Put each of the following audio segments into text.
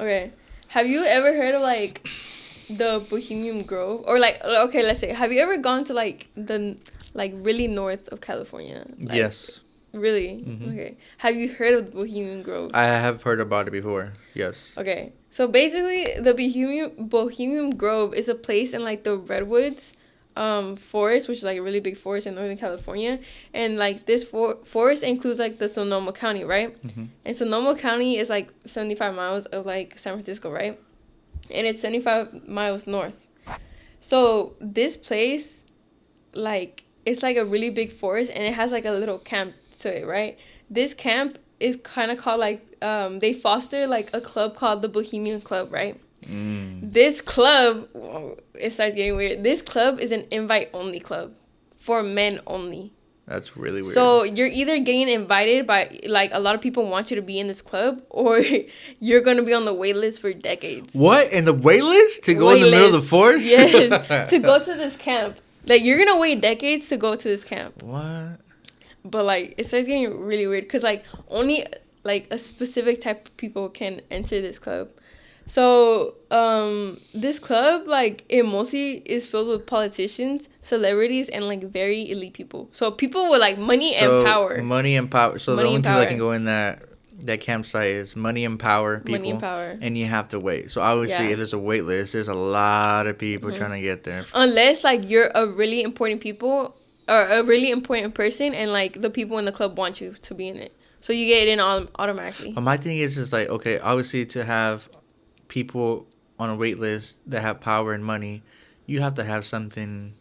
Okay. Have you ever heard of like the Bohemian Grove, or like, okay, let's say, have you ever gone to like the like really north of California? Like, Yes. Really? Mm-hmm. Okay. Have you heard of the Bohemian Grove? I have heard about it before. Yes. Okay. So basically, the Bohemian Grove is a place in like the redwoods forest, which is like a really big forest in Northern California. And like this forest includes like the Sonoma County, right? Mm-hmm. And Sonoma County is like 75 miles of like San Francisco, right? And it's 75 miles north. So this place, like, it's like a really big forest, and it has like a little camp to it, right? This camp is kind of called like they foster like a club called the Bohemian Club, right? This club, whoa, it starts getting weird. This club is an invite only club for men only. That's really weird. So you're either getting invited by like a lot of people want you to be in this club, or you're gonna be on the wait list for decades. What? In the wait list to go in the middle of the forest? Yes, to go to this camp. Like, you're gonna wait decades to go to this camp. What? But like, it starts getting really weird because like only like a specific type of people can enter this club. So this club, like, it mostly is filled with politicians, celebrities, and like very elite people. So people with like money and power. Money and power. So Money the only and people that power. can go in that campsite is money and power people. Money and power. And you have to wait. So obviously, Yeah. if there's a wait list, there's a lot of people trying to get there. Unless like you're a really important people or a really important person, and like the people in the club want you to be in it, so you get in automatically. But my thing is just like, okay, obviously to have people on a wait list that have power and money, you have to have something,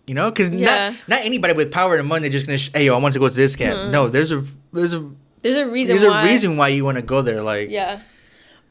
you know, because not anybody with power and money just gonna hey yo, I want to go to this camp. No, there's a reason why you want to go there. Like, yeah.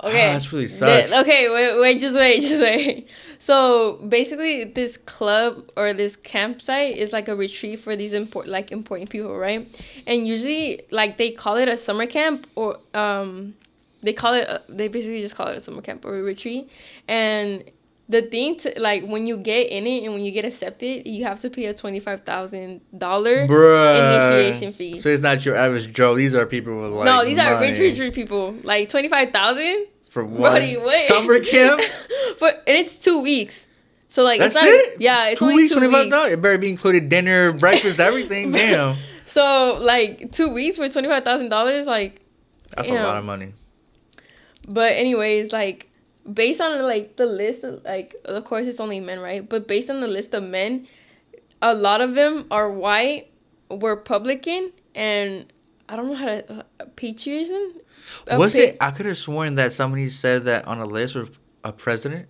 Okay. That's really sus. Okay, just wait. So basically, this club or this campsite is like a retreat for these important people, right? And usually, like, they call it a summer camp, or they basically just call it a summer camp or a retreat. And the thing to like, when you get in it and when you get accepted, you have to pay a $25,000 initiation fee. So it's not your average Joe. These are people with like no, these are money. rich people. Like $25,000 for what? Buddy, wait. Summer camp? And it's 2 weeks. So like, that's it's not, it. Yeah, it's 2 only weeks, 2 weeks. $25. It better be included dinner, breakfast, everything. Damn. So like 2 weeks for $25,000, like, that's damn. a lot of money. But anyways, like, based on like the list, like, of course it's only men, right? But based on the list of men, a lot of them are white, Republican, and I don't know how to patriotism. Was it? I could have sworn that somebody said that on a list with a president.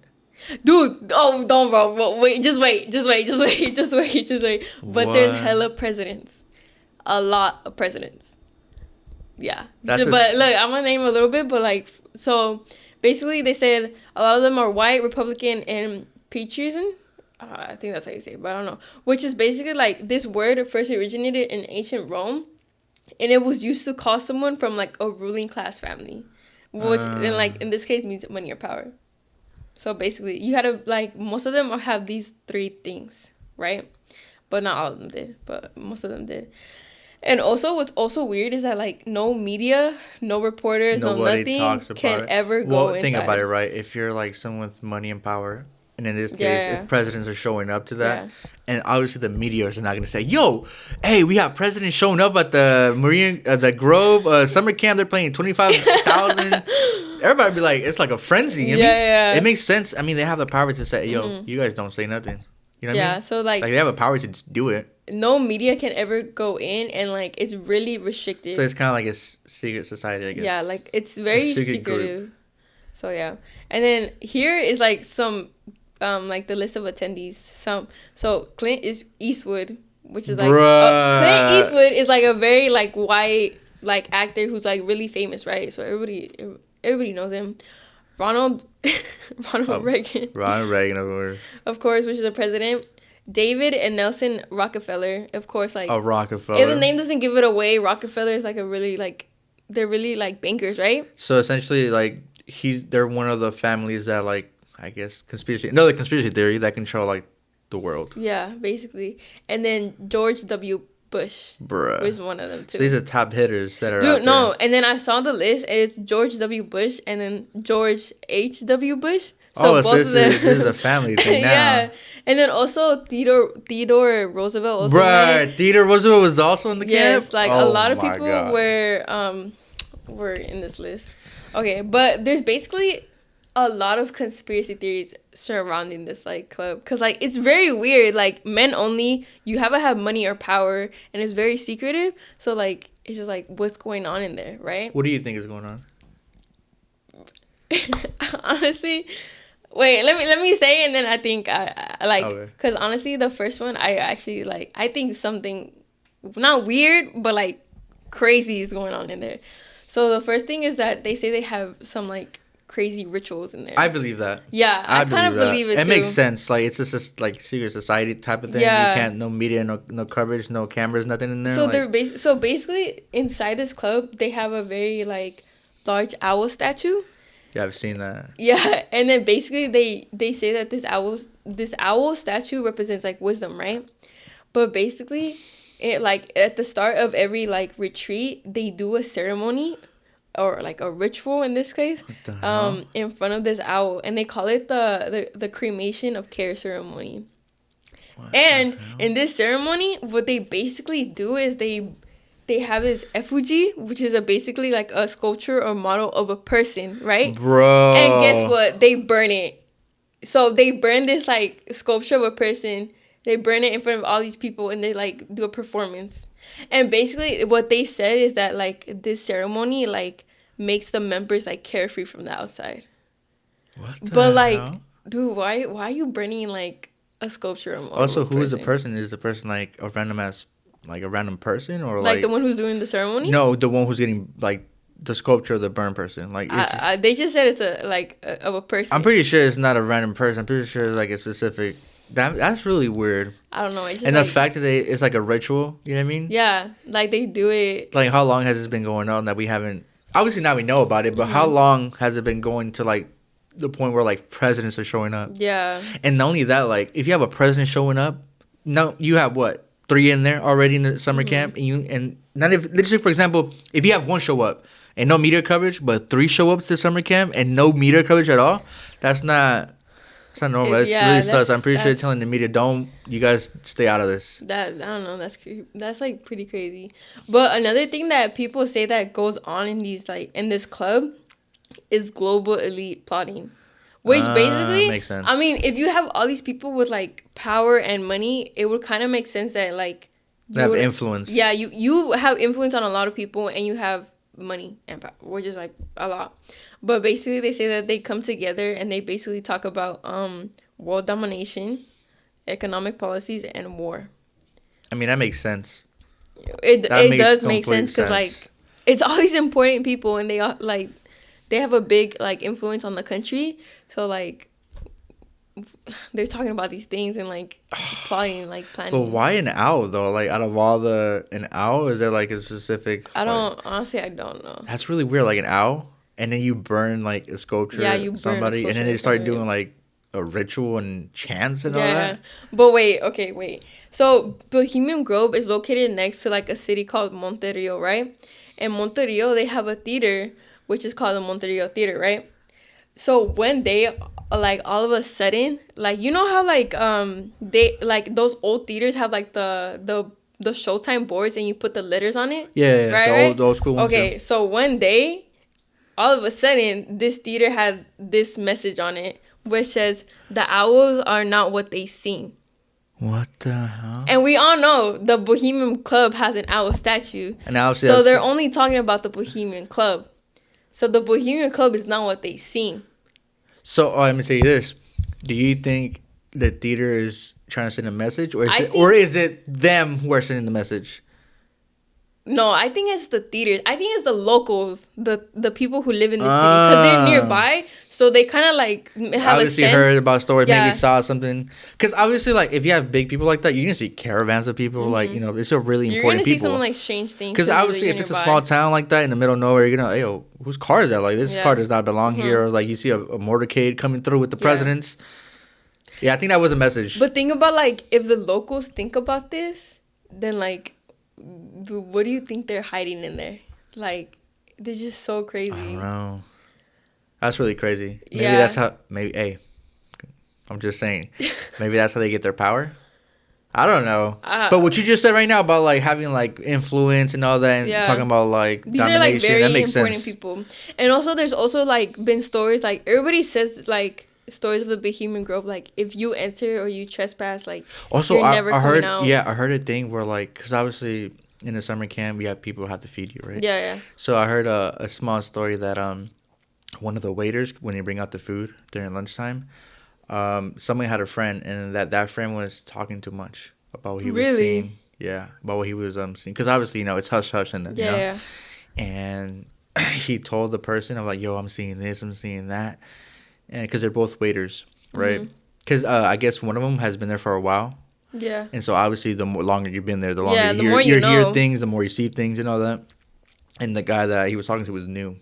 Dude, don't, bro. Wait, just wait. But What? there's hella presidents. A lot of presidents. Yeah. But look, I'm gonna name a little bit, but like, so basically they said a lot of them are white, Republican, and patriotism. I think that's how you say it, but I don't know. Which is basically like, this word first originated in ancient Rome, and it was used to call someone from like a ruling class family, which then like in this case means money or power. So basically, you had to like, most of them have these 3 things, right? But not all of them did, but most of them did. And also, what's also weird is that like no media, no reporters, Nobody nothing can ever go inside. Think about it, right? If you're like someone with money and power, and in this case, if presidents are showing up to that, and obviously the media are not going to say, "Yo, hey, we got presidents showing up at the the Grove summer camp. They're paying $25,000." Everybody be like, it's like a frenzy. You know what I mean? It makes sense. I mean, they have the power to say, "Yo, you guys don't say nothing." You know what I mean? So like they have the power to just do it. No media can ever go in, and like, it's really restricted. So it's kind of like a secret society, I guess. Yeah, like, it's very secretive. So yeah, and then here is like some like the list of attendees. So Clint Eastwood, which is like Clint Eastwood is like a very like white like actor who's like really famous, right? So everybody knows him. Ronald Reagan. Ronald Reagan, of course, which is the president. David and Nelson Rockefeller, of course, like, Rockefeller. If the name doesn't give it away, Rockefeller is like a really like, they're really like bankers, right? So essentially, like, they're one of the families that, like, I guess conspiracy theory that control like the world. Yeah, basically. And then George W. Bush. Bruh. Was one of them too. So these are top hitters that are out there. No, and then I saw the list, and it's George W. Bush and then George H.W. Bush. So both of them. This is a family thing now. Yeah, and then also Theodore Roosevelt also. Bruh, Theodore Roosevelt was also in the camp? Yes, like a lot of people were in this list. Okay, but there's basically a lot of conspiracy theories surrounding this like club, because like it's very weird, like men only, you haven't have money or power, and it's very secretive, so like it's just like what's going on in there, right? What do you think is going on? Honestly, wait, let me say it, and then I think I like, because honestly the first one I actually like, I think something not weird but like crazy is going on in there. So the first thing is that they say they have some like crazy rituals in there. I believe that. Yeah, I kind of believe it too. It makes sense. Like it's just like secret society type of thing. Yeah. You can't, no media, no coverage, no cameras, nothing in there. So like, so basically inside this club they have a very like large owl statue. Yeah, I've seen that. Yeah, and then basically they say that this owl statue represents like wisdom, right? But basically, it like at the start of every like retreat, they do a ceremony or like a ritual in this case, in front of this owl, and they call it the cremation of care ceremony. And in this ceremony, what they basically do is they have this effigy, which is basically like a sculpture or model of a person, right? Bro. And guess what? They burn it. So they burn this like sculpture of a person. They burn it in front of all these people, and they like do a performance. And basically what they said is that like this ceremony like makes the members like carefree from the outside. What the But like, hell? Dude, why are you burning like a sculpture of also, who is the person? Is the person like a random ass, like a random person, or like the one who's doing the ceremony? No, the one who's getting like the sculpture of the burn person. Like they just said it's of a person. I'm pretty sure it's not a random person. I'm pretty sure it's like a specific. That's really weird. I don't know. It's just and the fact that it's like a ritual, you know what I mean? Yeah, like they do it. Like how long has this been going on that we haven't? Obviously now we know about it, but how long has it been going to like the point where like presidents are showing up? Yeah. And not only that, like if you have a president showing up, now you have what, 3 in there already in the summer camp, and not if literally, for example, if you have 1 show up and no media coverage, but 3 show up to summer camp and no media coverage at all, that's not. It's not normal. It's really sus. I'm pretty sure telling the media, you guys stay out of this. I don't know. That's like pretty crazy. But another thing that people say that goes on in these like in this club is global elite plotting, which basically makes sense. I mean, if you have all these people with like power and money, it would kind of make sense that like you have influence. Yeah, you have influence on a lot of people, and you have money and power, which is like a lot. But basically, they say that they come together and they basically talk about world domination, economic policies, and war. I mean, that makes sense. It does make sense because like it's all these important people, and they are like they have a big like influence on the country. So like they're talking about these things and like plotting, like planning. But why an owl though? Like out of all an owl, is there like a specific? Honestly, I don't know. That's really weird. Like an owl. And then you burn like a sculpture, somebody, and then they start doing like a ritual and chants and all that. But wait. So Bohemian Grove is located next to like a city called Monterio, right? In Monterio, they have a theater which is called the Monterio Theater, right? So when they like all of a sudden, like you know how like they like those old theaters have like the Showtime boards and you put the letters on it. Yeah, right? The old school ones. Okay, so one day, all of a sudden, this theater had this message on it, which says, "The owls are not what they seem." What the hell? And we all know the Bohemian Club has an owl statue. So they're only talking about the Bohemian Club. So the Bohemian Club is not what they seem. So let me say this: do you think the theater is trying to send a message, or is it them who are sending the message? No, I think it's the theaters. I think it's the locals, the people who live in the city, because they're nearby, so they kind of like have obviously heard about stories, maybe saw something. Because obviously, like if you have big people like that, you're gonna see caravans of people. Like it's a really important people. You're gonna see someone like strange things. Because obviously, if it's a small town like that in the middle of nowhere, you're gonna, yo, whose car is that? Like this car does not belong here. Or like you see a motorcade coming through with the presidents. Yeah, I think that was a message. But think about like if the locals think about this, then like what do you think they're hiding in there? Like, they're just so crazy. I don't know. That's really crazy. Maybe that's how. Maybe. Hey, I'm just saying. Maybe that's how they get their power. I don't know. But what you just said right now about like having like influence and all that, and talking about like these domination, are like very that makes important sense. people. And also, there's also like been stories like everybody says like stories of the Bohemian Grove. Like if you enter or you trespass, like also you're never coming heard out. I heard a thing where like because obviously in the summer camp we have people who have to feed you, right? Yeah. So I heard a small story that one of the waiters when they bring out the food during lunchtime, somebody had a friend and that friend was talking too much about what he was seeing. Yeah, about what he was seeing. Because obviously, it's hush-hush in there, you know? Yeah. And he told the person, I'm like, yo, I'm seeing this, I'm seeing that. And because they're both waiters, right? Because I guess one of them has been there for a while. Yeah. And so obviously, the longer you've been there, the longer the more you hear things, the more you see things and all that. And the guy that he was talking to was new.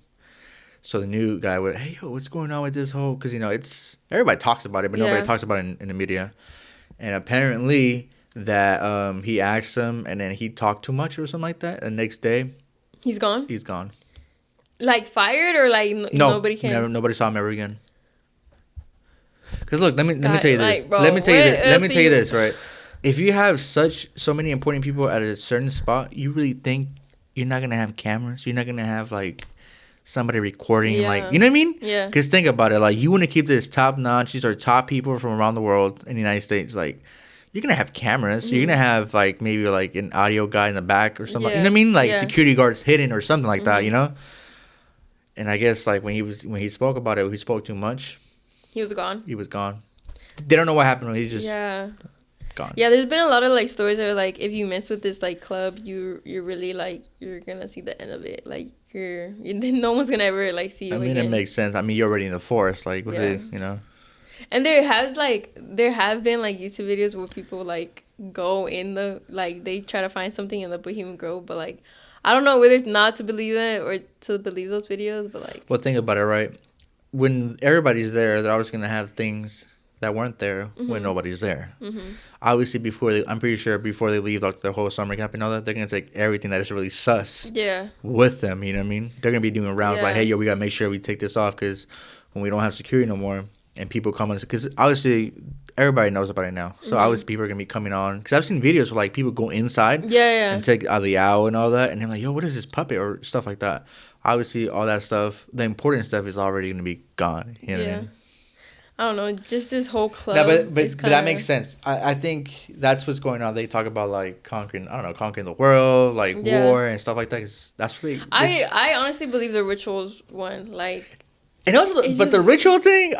So the new guy would, hey, yo, what's going on with this whole... Because, it's... Everybody talks about it, but nobody talks about it in the media. And apparently... that he asked him and then he talked too much or something like that. The next day, he's gone. Like fired or like nobody can. Nobody saw him ever again. Because look, let me tell you this. Bro, let me tell you this, right? If you have so many important people at a certain spot, you really think you're not gonna have cameras? You're not gonna have like somebody recording, like, you know what I mean? Yeah. Because think about it, like you want to keep this top notch. These are top people from around the world in the United States, like. You're going to have cameras. You're going to have, like, maybe, like, an audio guy in the back or something. You know what I mean? Like, security guards hidden or something like that, you know? And I guess, like, when he spoke about it, he spoke too much. He was gone? He was gone. They don't know what happened. He just gone. Yeah, there's been a lot of, like, stories that are, like, if you mess with this, like, club, you're really, like, you're going to see the end of it. Like, no one's going to ever, like, see you again. It makes sense. I mean, you're already in the forest. Like, what you know? And there have been like YouTube videos where people like go in the like they try to find something in the Bohemian Grove, but like I don't know whether it's not to believe it or to believe those videos, but like. Well, think about it, right? When everybody's there, they're always gonna have things that weren't there when nobody's there. Obviously, I'm pretty sure before they leave like the whole summer camp and all that, they're gonna take everything that is really sus. With them, you know what I mean? They're gonna be doing rounds like, hey, yo, we gotta make sure we take this off because when we don't have security no more. And people come on, because obviously everybody knows about it now. So obviously people are going to be coming on. Because I've seen videos where like people go inside and take out the owl and all that. And they're like, yo, what is this puppet or stuff like that. Obviously all that stuff, the important stuff is already going to be gone. You know what I mean? I don't know. Just this whole club. No, but that makes sense. I think that's what's going on. They talk about like conquering the world, like war and stuff like that. 'Cause that's really... I honestly believe the rituals won. Like... And also, but the ritual thing,